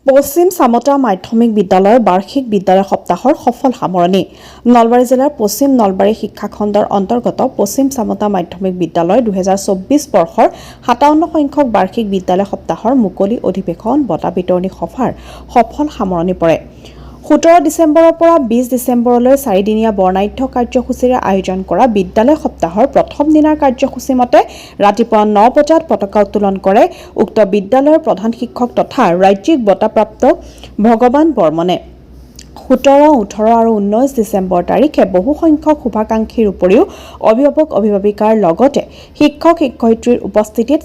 পশ্চিম চামতা মাধ্যমিক বিদ্যালয়ৰ বাৰ্ষিক বিদ্যালয় সপ্তাহৰ সফল সামৰণি। নলবাৰী জিলাৰ পশ্চিম নলবাৰী শিক্ষাখণ্ডৰ অন্তৰ্গত পশ্চিম চামতা মাধ্যমিক বিদ্যালয় 2024 বৰ্ষৰ 57 সংখ্যক বাৰ্ষিক বিদ্যালয় সপ্তাহৰ মুকলি অধিৱেশন বঁটা বিতৰণী সভাৰ সফল সামৰণি পৰে। 17 ডিচেম্বৰৰ পৰা 20 ডিচেম্বৰলৈ 4 দিনীয়া বৰ্ণাঢ্য কাৰ্যসূচীৰে আয়োজন কৰা বিদ্যালয় সপ্তাহৰ প্ৰথম দিনাৰ কাৰ্যসূচী মতে ৰাতিপুৱা 9 বজাত পতাকা উত্তোলন কৰে উক্ত বিদ্যালয়ৰ প্ৰধান শিক্ষক তথা ৰাজ্যিক বঁটাপ্ৰাপ্ত ভগৱান বৰ্মনে। 17, 18 আৰু 19 ডিচেম্বৰ তাৰিখে বহু সংখ্যক শুভাকাংক্ষীৰ উপৰিও অভিভাৱক অভিভাৱিকাৰ লগতে শিক্ষক শিক্ষয়িত্ৰীৰ উপস্থিতিত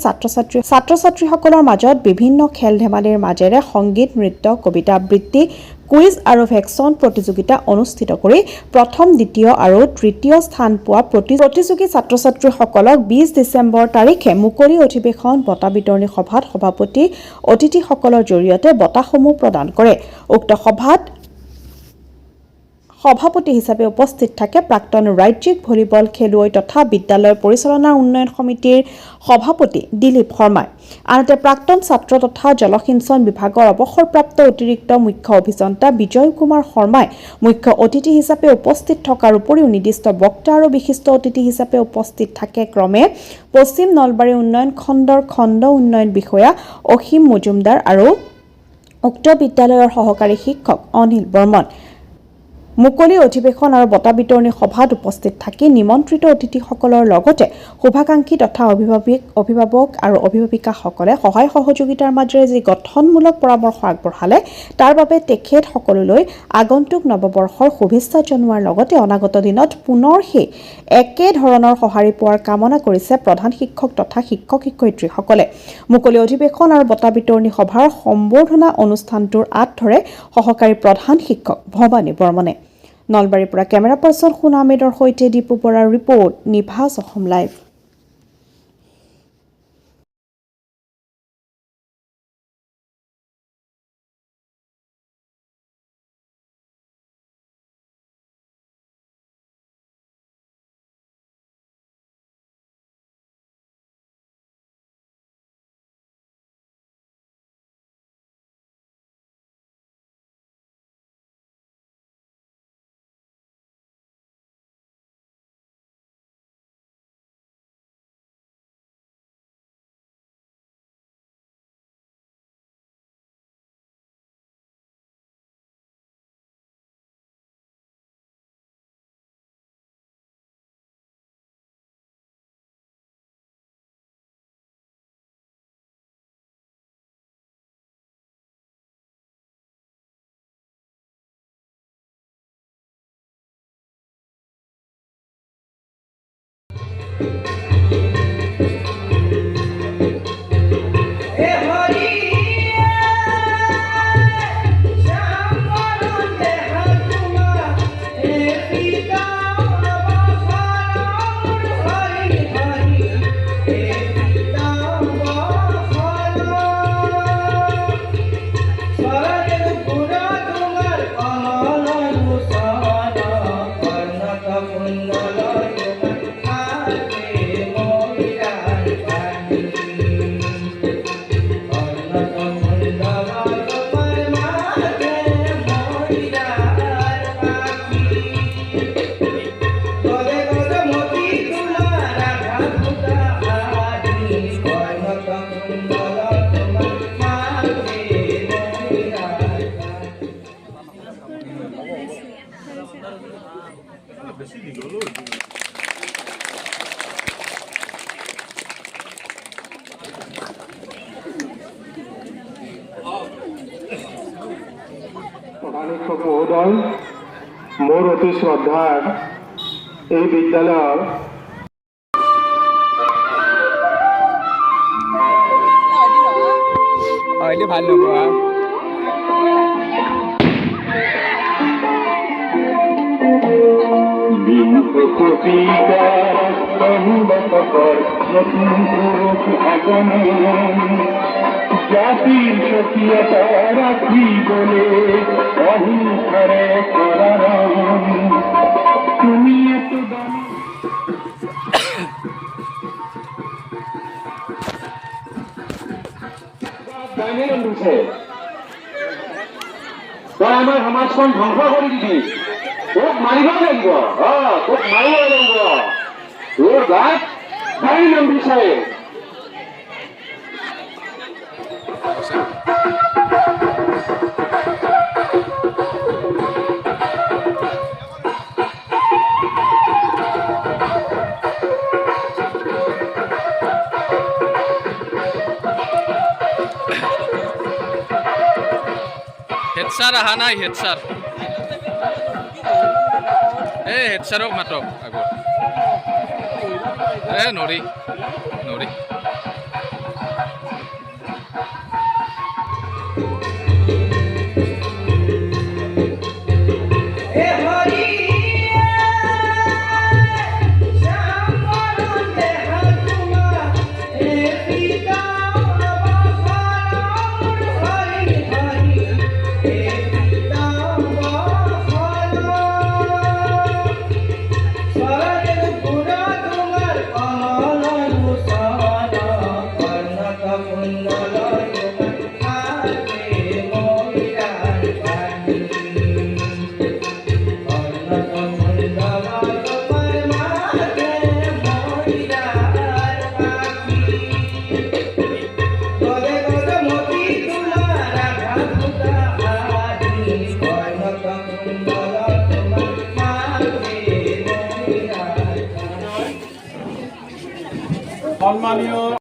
ছাত্ৰ ছাত্ৰীসকলৰ মাজত বিভিন্ন খেল ধেমালিৰ মাজেৰে সংগীত নৃত্য কবিতা আবৃত্তি কুইজ আৰু ভেকচন প্ৰতিযোগিতা অনুষ্ঠিত কৰি প্ৰথম দ্বিতীয় আৰু তৃতীয় স্থান পোৱা প্ৰতিযোগী ছাত্ৰ ছাত্ৰীসকলক 20 ডিচেম্বৰ তাৰিখে মুকলি অধিৱেশন বঁটা বিতৰণী সভাত সভাপতি অতিথিসকলৰ জৰিয়তে বঁটাসমূহ প্ৰদান কৰে। উক্ত সভাত সভাপতি হিচাপে উপস্থিত থাকে প্ৰাক্তন ৰাজ্যিক ভলীবল খেলুৱৈ তথা বিদ্যালয় পৰিচালনা উন্নয়ন সমিতিৰ সভাপতি দিলীপ শৰ্মাই। আনহাতে প্ৰাক্তন ছাত্ৰ তথা জলসিঞ্চন বিভাগৰ অৱসৰপ্ৰাপ্ত অতিৰিক্ত মুখ্য অভিযন্তা বিজয় কুমাৰ শৰ্মাই মুখ্য অতিথি হিচাপে উপস্থিত থকাৰ উপৰিও নিৰ্দিষ্ট বক্তা আৰু বিশিষ্ট অতিথি হিচাপে উপস্থিত থাকে ক্ৰমে পশ্চিম নলবাৰী উন্নয়ন খণ্ডৰ খণ্ড উন্নয়ন বিষয়া অসীম মজুমদাৰ আৰু উক্ত বিদ্যালয়ৰ সহকাৰী শিক্ষক অনিল বৰ্মন। মুকলি অধিৱেশন আৰু বঁটা বিতৰণী সভাত উপস্থিত থাকি নিমন্ত্ৰিত অতিথিসকলৰ লগতে শুভাকাংক্ষী তথা অভিভাৱক আৰু অভিভাৱিকাসকলে সহায় সহযোগিতাৰ মাজেৰে যি গঠনমূলক পৰামৰ্শ আগবঢ়ালে তাৰ বাবে তেখেত সকললৈ আগন্তুক নৱবৰ্ষৰ শুভেচ্ছা জনোৱাৰ লগতে অনাগত দিনত পুনৰ সেই একে ধৰণৰ সঁহাৰি পোৱাৰ কামনা কৰিছে প্ৰধান শিক্ষক তথা শিক্ষক শিক্ষয়িত্ৰীসকলে। মুকলি অধিৱেশন আৰু বঁটা বিতৰণী সভাৰ সম্বৰ্ধনা অনুষ্ঠানটোৰ আঁত ধৰে সহকাৰী প্ৰধান শিক্ষক ভৱানী বৰ্মনে। নলবাৰীৰ পৰা কেমেৰা পাৰ্চন সোণা আহমেদৰ সৈতে দীপু বৰাৰ ৰিপৰ্ট, নিভাজ অসম লাইভ। প্ৰধান শিক্ষক মহোদয়, মোৰ অতি শ্ৰদ্ধাৰ এই বিদ্যালয়ৰ ভাল লগা জাতিৰ স্বকীয়তা ৰাখিবলে অহিংসাৰে কৰাৰাম তুমি এত দানেৰ উঠে আমাৰ সমাজখন ধ্বংস কৰি দিবি তোক মাৰিব লাগিব তোক মাৰিব লাগিব তোৰ গাত গাড়ী নাম বিচাৰে হেডছাৰ অহা নাই হেডছাৰ এই হেডছাৰক মাতক আগত নৰি নৰি সম্মানীয়